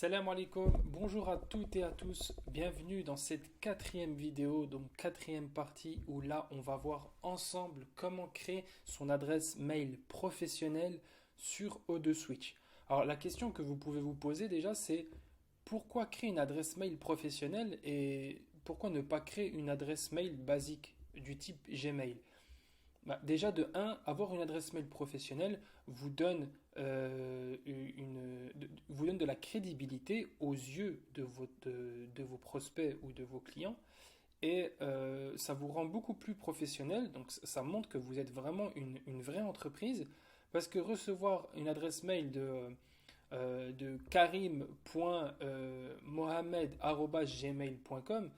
Salam alaikum, bonjour à toutes et à tous, bienvenue dans cette quatrième vidéo, donc quatrième partie où là on va voir ensemble comment créer son adresse mail professionnelle sur O2 Switch. Alors la question que vous pouvez vous poser déjà c'est pourquoi créer une adresse mail professionnelle et pourquoi ne pas créer une adresse mail basique du type Gmail? Déjà, de un, avoir une adresse mail professionnelle vous donne de la crédibilité aux yeux de vos prospects ou de vos clients et ça vous rend beaucoup plus professionnel. Donc, ça montre que vous êtes vraiment une vraie entreprise parce que recevoir une adresse mail de karim.mohamed@gmail.com,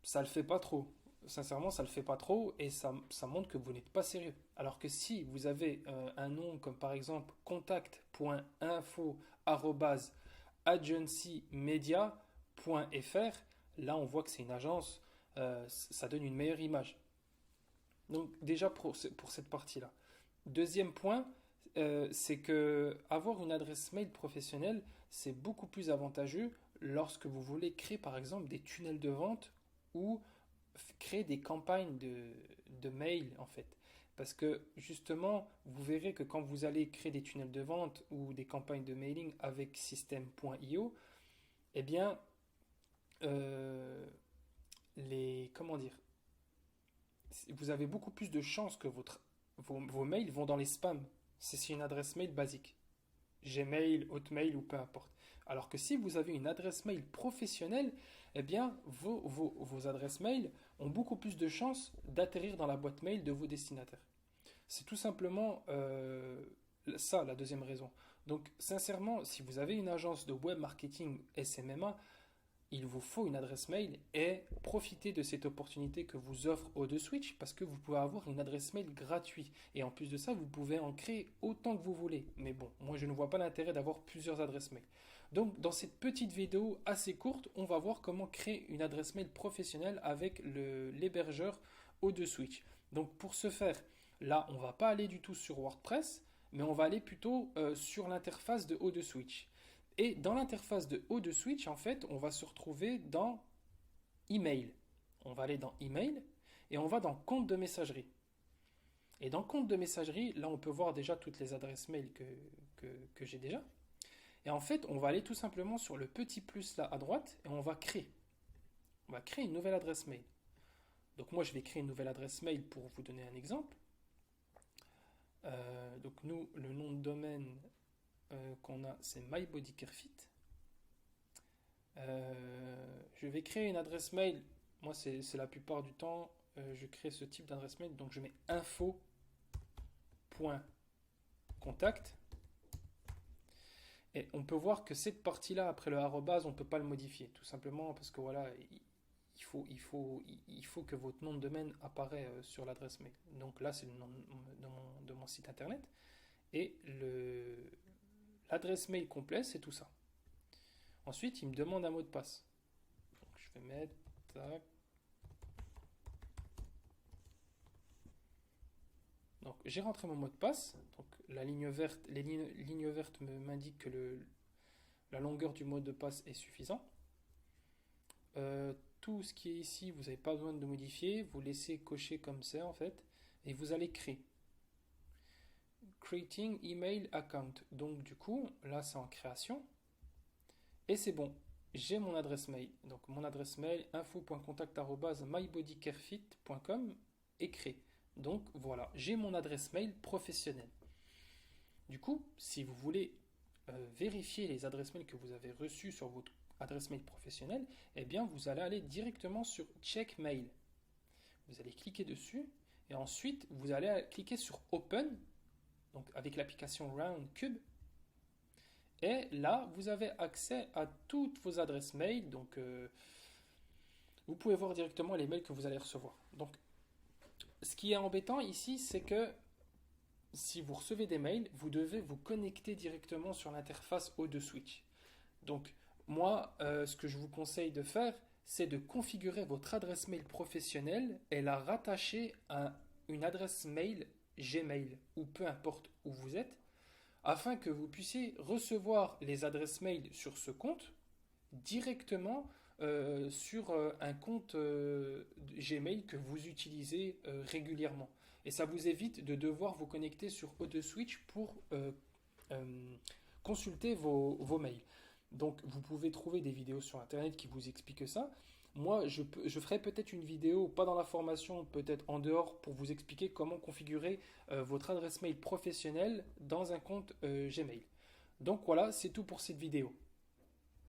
ça le fait pas trop. Sincèrement, ça le fait pas trop et ça montre que vous n'êtes pas sérieux. Alors que si vous avez un nom comme par exemple contact.info@agencymedia.fr, là on voit que c'est une agence, ça donne une meilleure image. Donc déjà pour cette partie-là. Deuxième point, c'est que avoir une adresse mail professionnelle, c'est beaucoup plus avantageux lorsque vous voulez créer par exemple des tunnels de vente ou créer des campagnes de mail en fait. Parce que justement, vous verrez que quand vous allez créer des tunnels de vente ou des campagnes de mailing avec System.io, eh bien, euh, comment dire, vous avez beaucoup plus de chances que vos mails vont dans les spams. C'est une adresse mail basique. Gmail, Hotmail ou peu importe. Alors que si vous avez une adresse mail professionnelle, eh bien, vos adresses mail ont beaucoup plus de chances d'atterrir dans la boîte mail de vos destinataires. C'est tout simplement ça, la deuxième raison. Donc, sincèrement, si vous avez une agence de web marketing SMMA, il vous faut une adresse mail et profitez de cette opportunité que vous offre O2Switch parce que vous pouvez avoir une adresse mail gratuite. Et en plus de ça, vous pouvez en créer autant que vous voulez. Mais bon, moi je ne vois pas l'intérêt d'avoir plusieurs adresses mail. Donc dans cette petite vidéo assez courte, on va voir comment créer une adresse mail professionnelle avec l'hébergeur O2Switch. Donc pour ce faire, là on va pas aller du tout sur WordPress, mais on va aller plutôt sur l'interface de O2Switch. Et dans l'interface de O2Switch, en fait, on va se retrouver dans Email. On va aller dans Email et on va dans Compte de messagerie. Et dans Compte de messagerie, là, on peut voir déjà toutes les adresses mail que j'ai déjà. Et en fait, on va aller tout simplement sur le petit plus là à droite et on va créer. On va créer une nouvelle adresse mail. Donc moi, je vais créer une nouvelle adresse mail pour vous donner un exemple. Donc nous, le nom de domaine qu'on a, c'est MyBodyCareFit. Je vais créer une adresse mail. Moi, c'est la plupart du temps, je crée ce type d'adresse mail. Donc, je mets info.contact. Et on peut voir que cette partie-là, après le arrobase, on ne peut pas le modifier. Tout simplement parce que voilà, il faut que votre nom de domaine apparaît sur l'adresse mail. Donc là, c'est le nom de mon site internet. Et l'adresse mail complet, c'est tout ça. Ensuite, il me demande un mot de passe. Donc, je vais mettre tac. Donc, j'ai rentré mon mot de passe. Donc, la ligne verte, les lignes vertes m'indiquent que la longueur du mot de passe est suffisant. Tout ce qui est ici, vous n'avez pas besoin de modifier. Vous laissez cocher comme ça en fait, et vous allez créer. Creating email account. Donc, du coup, là, c'est en création. Et c'est bon, j'ai mon adresse mail. Donc mon adresse mail info.contact@mybodycarefit.com est créée. Donc voilà, j'ai mon adresse mail professionnelle. Du coup, si vous voulez vérifier les adresses mail que vous avez reçues sur votre adresse mail professionnelle, eh bien vous allez aller directement sur Check Mail. Vous allez cliquer dessus et ensuite vous allez cliquer sur Open, donc avec l'application Roundcube. Et là, vous avez accès à toutes vos adresses mail. Donc, vous pouvez voir directement les mails que vous allez recevoir. Donc, ce qui est embêtant ici, c'est que si vous recevez des mails, vous devez vous connecter directement sur l'interface O2Switch. Donc, moi, ce que je vous conseille de faire, c'est de configurer votre adresse mail professionnelle et la rattacher à une adresse mail Gmail ou peu importe où vous êtes afin que vous puissiez recevoir les adresses mail sur ce compte directement sur un compte Gmail que vous utilisez régulièrement. Et ça vous évite de devoir vous connecter sur AutoSwitch pour euh, consulter vos mails. Donc vous pouvez trouver des vidéos sur Internet qui vous expliquent ça. Moi, je ferai peut-être une vidéo, pas dans la formation, peut-être en dehors, pour vous expliquer comment configurer votre adresse mail professionnelle dans un compte Gmail. Donc voilà, c'est tout pour cette vidéo.